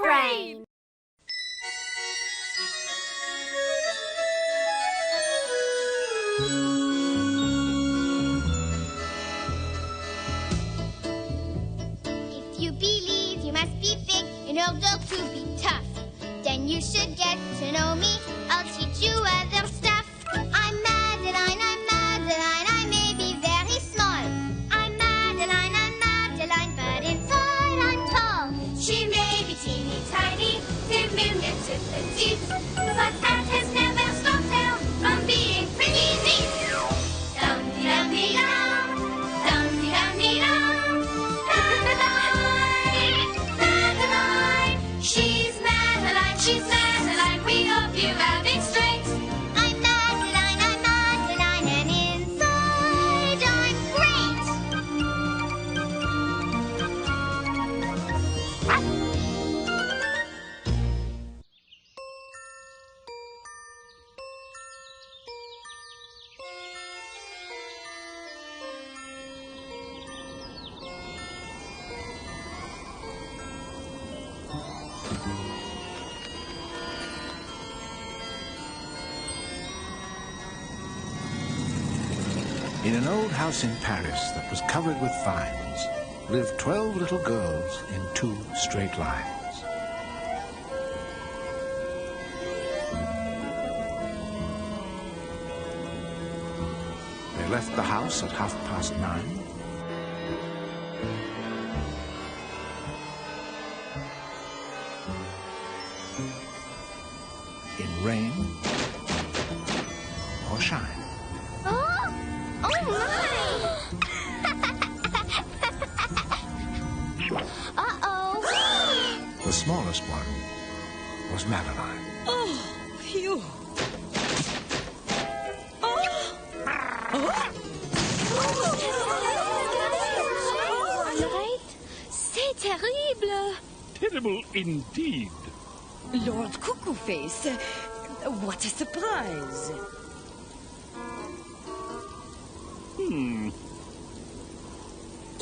WildBrain! If you believe you must be big in order to be tough, then you should get to know me. I'll teach you other stuff. I'm Madeline, I may be very small. I'm Madeline, but inside I'm tall. She may be teeny tiny, diminutive petite, but that has never stopped her from being pretty neat. Dum-dee-dum-dee-dum, dum-dee-dum-dee-dum. Madeline, she's Madeline, we hope you have it straight. I'm Madeline, and inside I'm great. In an old house in Paris that was covered with vines lived 12 little girls in 2 straight lines. They left the house at 9:30. In rain or shine. Oh my! Uh-oh. The smallest one was Madeline. Oh, phew. C'est terrible. Terrible indeed. Lord Cuckoo Face, what a surprise.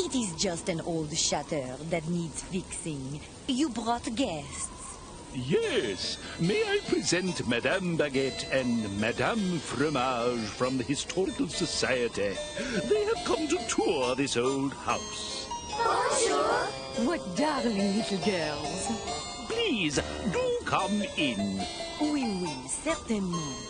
It is just an old shutter that needs fixing. You brought guests. Yes, may I present Madame Baguette and Madame Fromage from the Historical Society. They have come to tour this old house. Bonjour. What darling little girls. Please, do come in. Oui, certainement.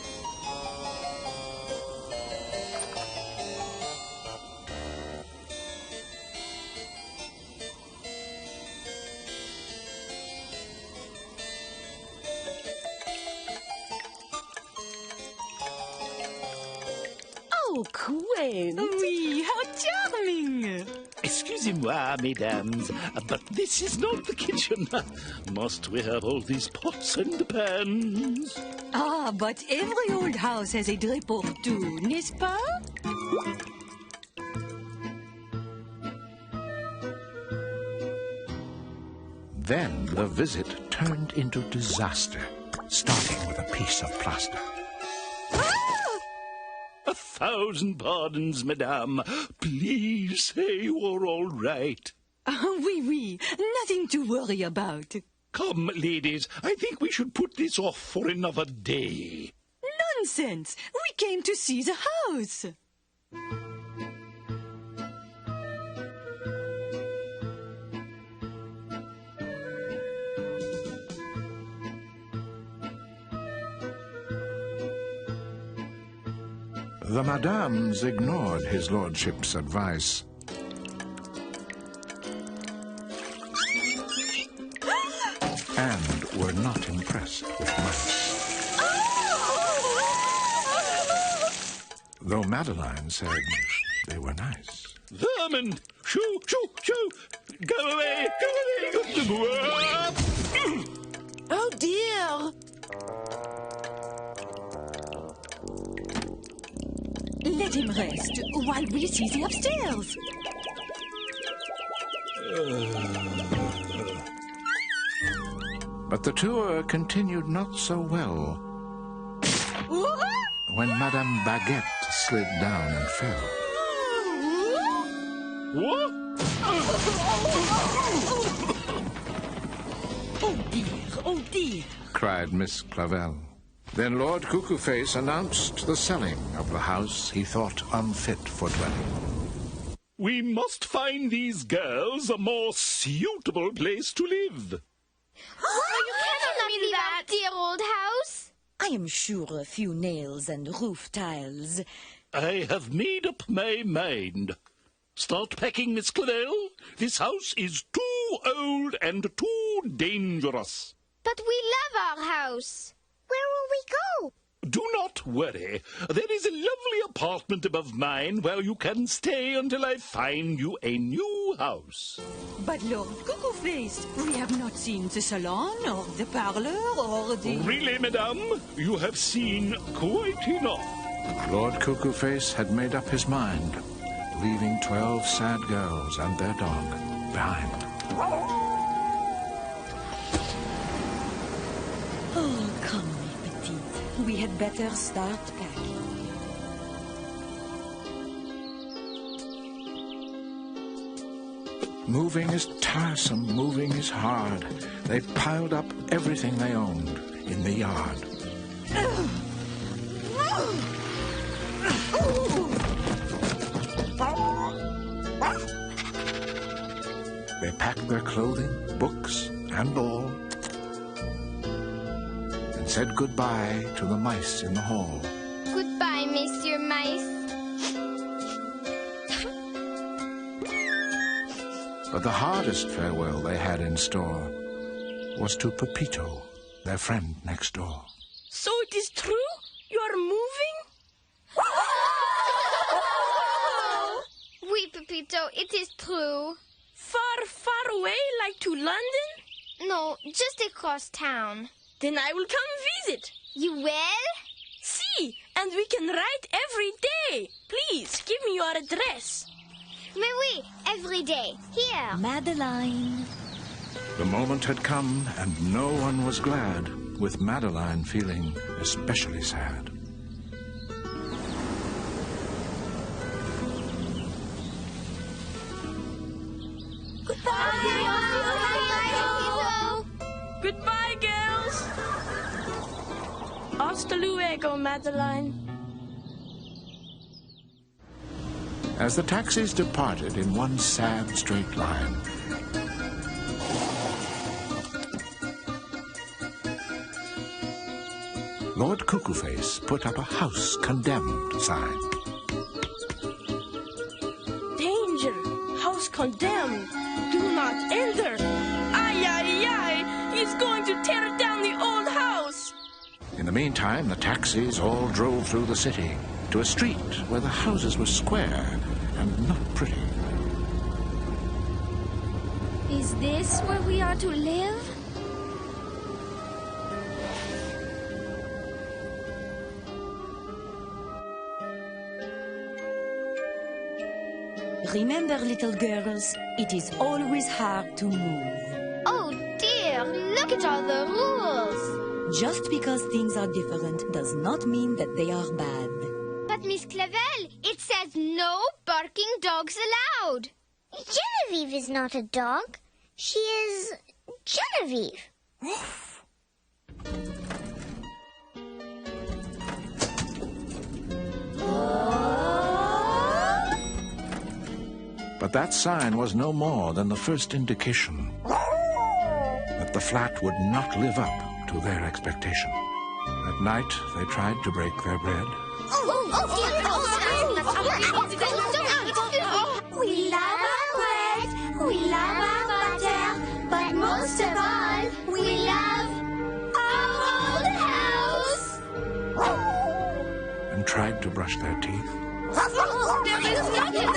Oh, quaint! Oui, how charming! Excusez-moi, mesdames, but this is not the kitchen. Must we have all these pots and pans? Ah, but every old house has a drip or two, n'est-ce pas? Then the visit turned into disaster, starting with a piece of plaster. 1,000 pardons, madame. Please say you're all right. Oui, nothing to worry about. Come, ladies, I think we should put this off for another day. Nonsense! We came to see the house. The madames ignored his lordship's advice. And were not impressed with mice. Though Madeline said they were nice. Vermin! Shoo, shoo, shoo! Go away! Go away! Oh, dear! Let him rest while we see the upstairs. But the tour continued not so well when Madame Baguette slid down and fell. What? Oh dear, cried Miss Clavel. Then Lord Cuckoo-Face announced the selling of the house he thought unfit for dwelling. We must find these girls a more suitable place to live. Oh, you cannot leave our dear old house. I am sure a few nails and roof tiles. I have made up my mind. Start packing, Miss Clavel. This house is too old and too dangerous. But we love our house. Where will we go? Do not worry. There is a lovely apartment above mine where you can stay until I find you a new house. But Lord Cuckoo-Face, we have not seen the salon or the parlor or the... Really, madame? You have seen quite enough. Lord Cuckoo-Face had made up his mind, leaving 12 sad girls and their dog behind. Oh, come, mes petites. We had better start packing. Moving is tiresome, moving is hard. They piled up everything they owned in the yard. They packed their clothing, books, and all, and said goodbye to the mice in the hall. Goodbye, Monsieur Mice. But the hardest farewell they had in store was to Pepito, their friend next door. So it is true? You are moving? Oui, Pepito, it is true. Far, far away, like to London? No, just across town. Then I will come visit. You will? See, and we can write every day. Please, give me your address. Mais oui, every day. Here. Madeline. The moment had come, and no one was glad, with Madeline feeling especially sad. Goodbye, girls. Hasta luego, Madeline. As the taxis departed in one sad straight line, Lord Cuckoo-Face put up a house condemned sign. Danger. House condemned. Do not enter. Ay, ay, ay. He's going to tear down the old house. In the meantime, the taxis all drove through the city to a street where the houses were square and not pretty. Is this where we are to live? Remember, little girls, it is always hard to move. Oh dear, look at all the rules. Just because things are different does not mean that they are bad. But Miss Clavel, it says no barking dogs allowed. Genevieve is not a dog. She is Genevieve. But that sign was no more than the first indication that the flat would not live up to their expectation. At night, they tried to break their bread. We love our bread, we love our butter, but most of all, we love our old house. And tried to brush their teeth. There is nothing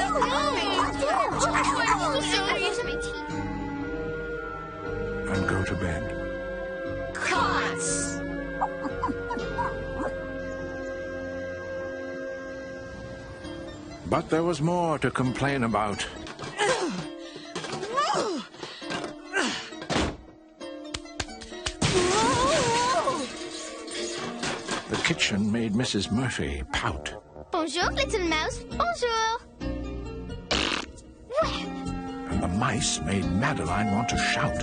And go to bed. Cots. But there was more to complain about. The kitchen made Mrs. Murphy pout. Bonjour, little mouse. Bonjour. And the mice made Madeline want to shout.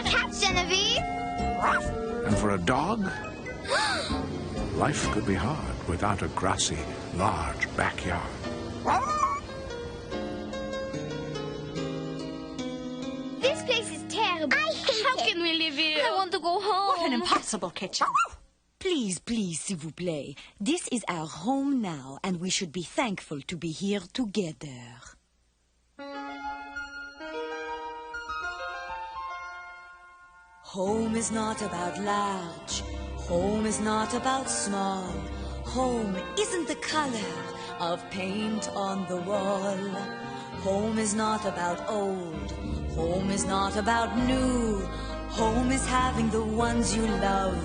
Catch, Genevieve! And for a dog, life could be hard without a grassy, large backyard. This place is terrible. I hate How it. can we live here? I want to go home. What an impossible kitchen. Please, please, s'il vous plaît. This is our home now, and we should be thankful to be here together. Home is not about large. Home is not about small. Home isn't the color of paint on the wall. Home is not about old. Home is not about new. Home is having the ones you love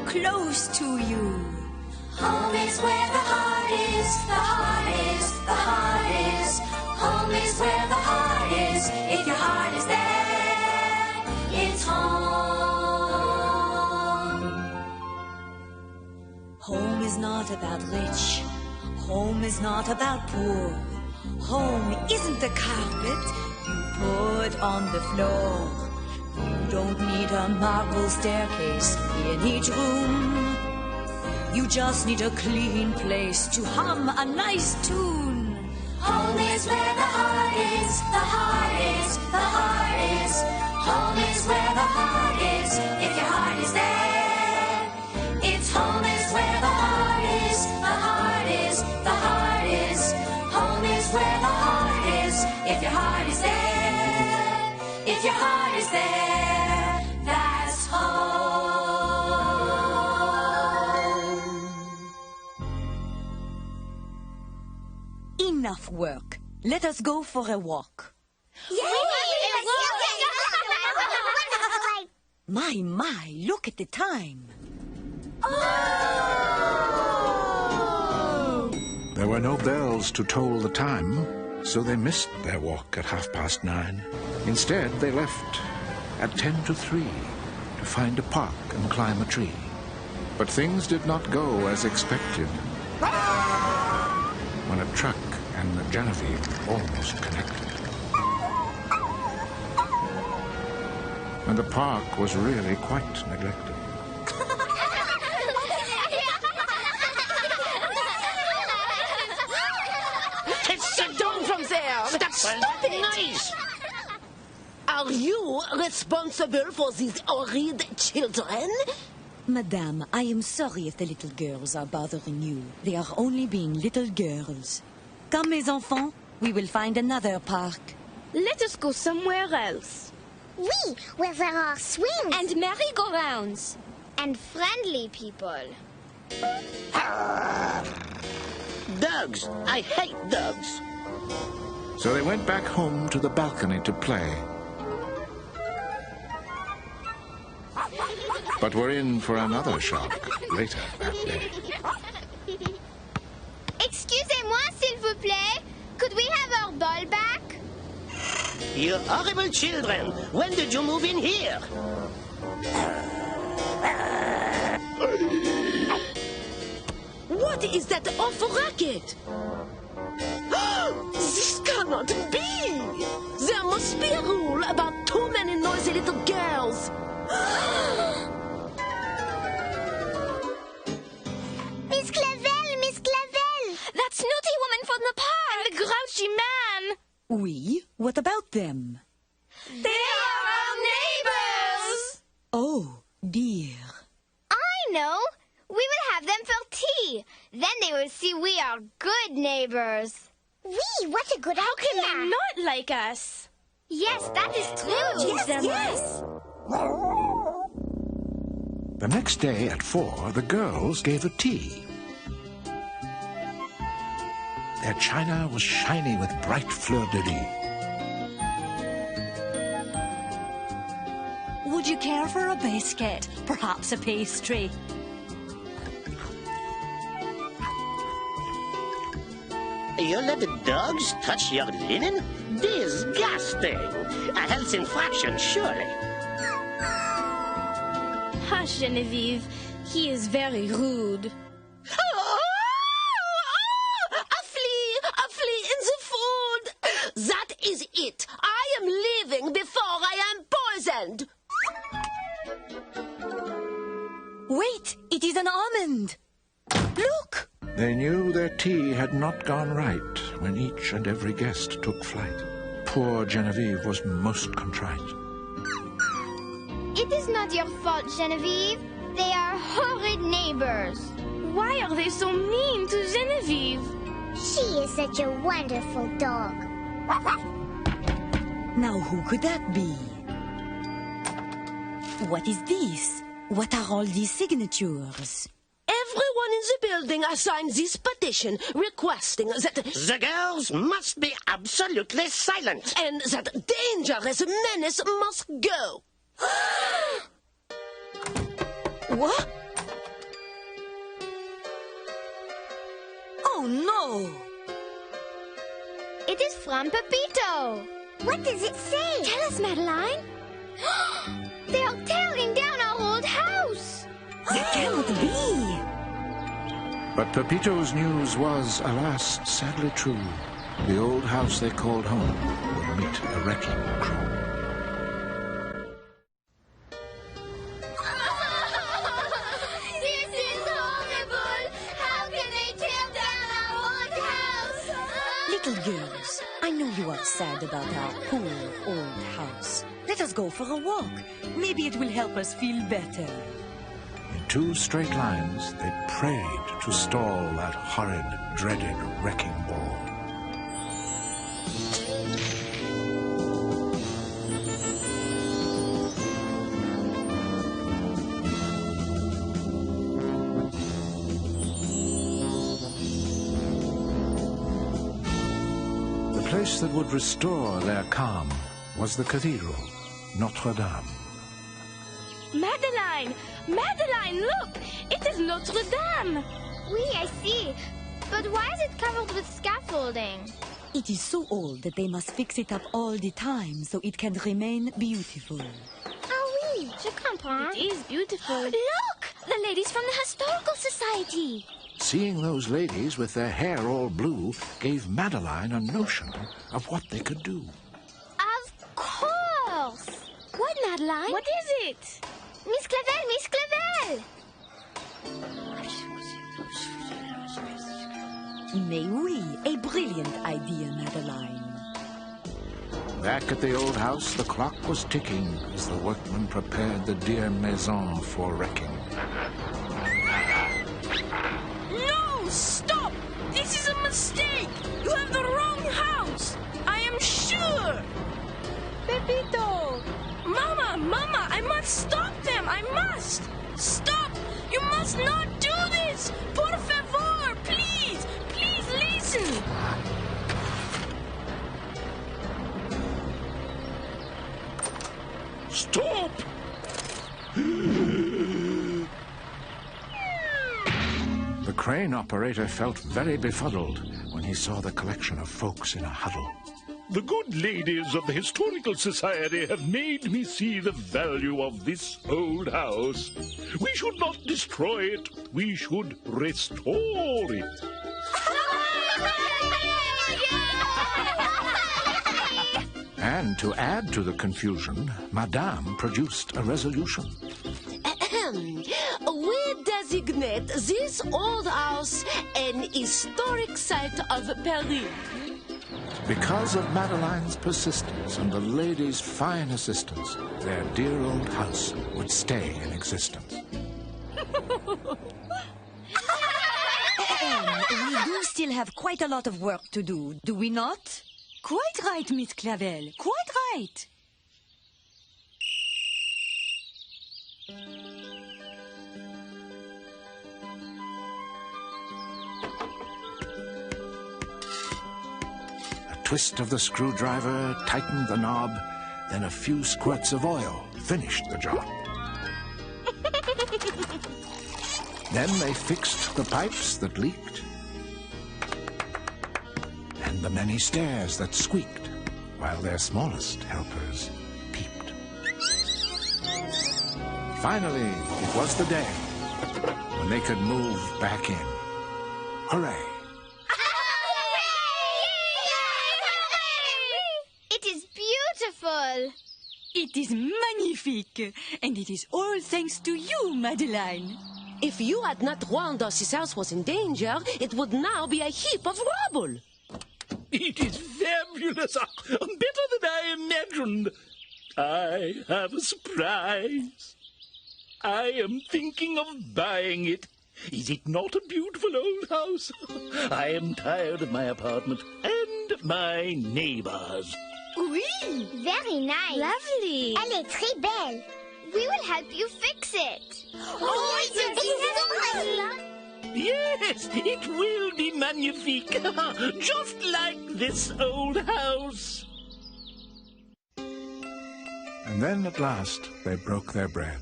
close to you. Home is where the heart is, the heart is, the heart is. Home is where the heart is. If your heart is there, it's home. Home is not about rich. Home is not about poor. Home isn't the carpet you put on the floor. You don't need a marble staircase in each room. You just need a clean place to hum a nice tune. Home is where the heart is, the heart is, the heart is. Home is where the heart is. If your heart is there, it's home is where the heart is, the heart is, the heart is. Home is where the heart is. If your heart is there, if your heart is there, that's home. Enough work. Let us go for a walk. My, look at the time. There were no bells to toll the time, so they missed their walk at 9:30. Instead, they left at 2:50 to find a park and climb a tree. But things did not go as expected when a truck and the Genevieve almost connected. And the park was really quite neglected. Sit down from there! Stop it! Nice! Are you responsible for these horrid children? Madame, I am sorry if the little girls are bothering you. They are only being little girls. Come, mes enfants, we will find another park. Let us go somewhere else. Oui, where there are swings. And merry-go-rounds. And friendly people. Dogs! I hate dogs! So they went back home to the balcony to play. But were in for another shock later that day. Excusez-moi, s'il vous plaît. Could we have our ball back? You horrible children! When did you move in here? What is that awful racket? This cannot be! There must be a rule about too many noisy little girls. Miss Clavel, Miss Clavel. That snooty woman from the park. And the grouchy man. Oui? What about them? They are our neighbors. Oh, dear. I know. We will have them for tea. Then they will see we are good neighbors. Oui, what a good idea. How can they not like us? Yes, that is true. Yes. The next day at 4, the girls gave a tea. Their china was shiny with bright fleur-de-lis. Would you care for a biscuit? Perhaps a pastry? You let the dogs touch your linen? Disgusting! A health infraction, surely. Hush, Genevieve. He is very rude. A flea in the food! That tea had not gone right when each and every guest took flight. Poor Genevieve was most contrite. It is not your fault, Genevieve. They are horrid neighbors. Why are they so mean to Genevieve? She is such a wonderful dog. Now who could that be? What is this? What are all these signatures? Everyone in the building has signed this petition requesting that The girls must be absolutely silent. and that dangerous menace must go. What? Oh no! It is from Pepito. What does it say? Tell us, Madeline. They are tearing down our old house. That cannot be! But Pepito's news was, alas, sadly true. The old house they called home would meet a wrecking crew. This is horrible. How can they tear down our old house? Little girls, I know you are sad about our poor old house. Let us go for a walk. Maybe it will help us feel better. In 2 straight lines, they prayed to stall that horrid, dreaded wrecking ball. The place that would restore their calm was the cathedral, Notre Dame. Madeline! Madeline, look! It is Notre Dame! Oui, I see. But why is it covered with scaffolding? It is so old that they must fix it up all the time so it can remain beautiful. Ah oui, je comprends. It is beautiful. Look! The ladies from the Historical Society. Seeing those ladies with their hair all blue gave Madeline a notion of what they could do. Of course! What, Madeline? What is it? Miss Clavel, Miss Clavel! Mais oui, a brilliant idea, Madeline. Back at the old house, the clock was ticking as the workmen prepared the dear maison for wrecking. No! Stop! This is a mistake! You have the wrong house! I am sure! Pepito! Mama! Mama! I must stop them! I must! Stop! You must not do this! Por favor! Please! Please listen! Stop! The crane operator felt very befuddled when he saw the collection of folks in a huddle. The good ladies of the Historical Society have made me see the value of this old house. We should not destroy it. We should restore it. And to add to the confusion, Madame produced a resolution. We designate this old house an historic site of Paris. Because of Madeline's persistence and the ladies' fine assistance, their dear old house would stay in existence. We do still have quite a lot of work to do we not? Quite right, Miss Clavel. Quite right. A twist of the screwdriver tightened the knob, then a few squirts of oil finished the job. Then they fixed the pipes that leaked and the many stairs that squeaked while their smallest helpers peeped. Finally, it was the day when they could move back in. Hooray! It is beautiful. It is magnifique, and it is all thanks to you, Madeline. If you had not warned us his house was in danger, it would now be a heap of rubble. It is fabulous. Better than I imagined. I have a surprise. I am thinking of buying it. Is it not a beautiful old house? I am tired of my apartment and my neighbors. Oui, very nice. Lovely. Elle est très belle. We will help you fix it. Yes, it will be magnifique. Just like this old house. And then at last they broke their bread.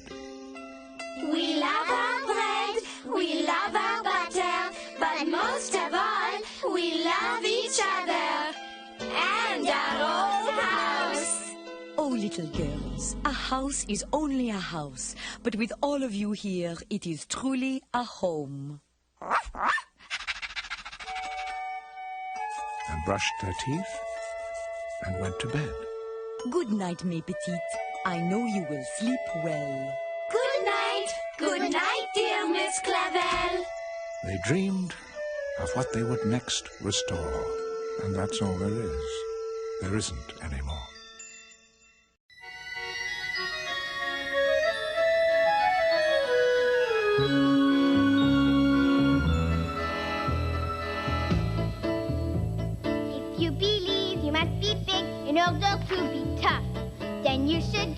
We love our bread, we love our butter, but most of all, we love each other and our old house. Oh, little girls, a house is only a house, but with all of you here, it is truly a home. And brushed their teeth and went to bed. Good night, mes petites. I know you will sleep well. Good night, dear Miss Clavel. They dreamed of what they would next restore. And that's all there is. There isn't any more. If you believe you must be big in order to be tough, then you should get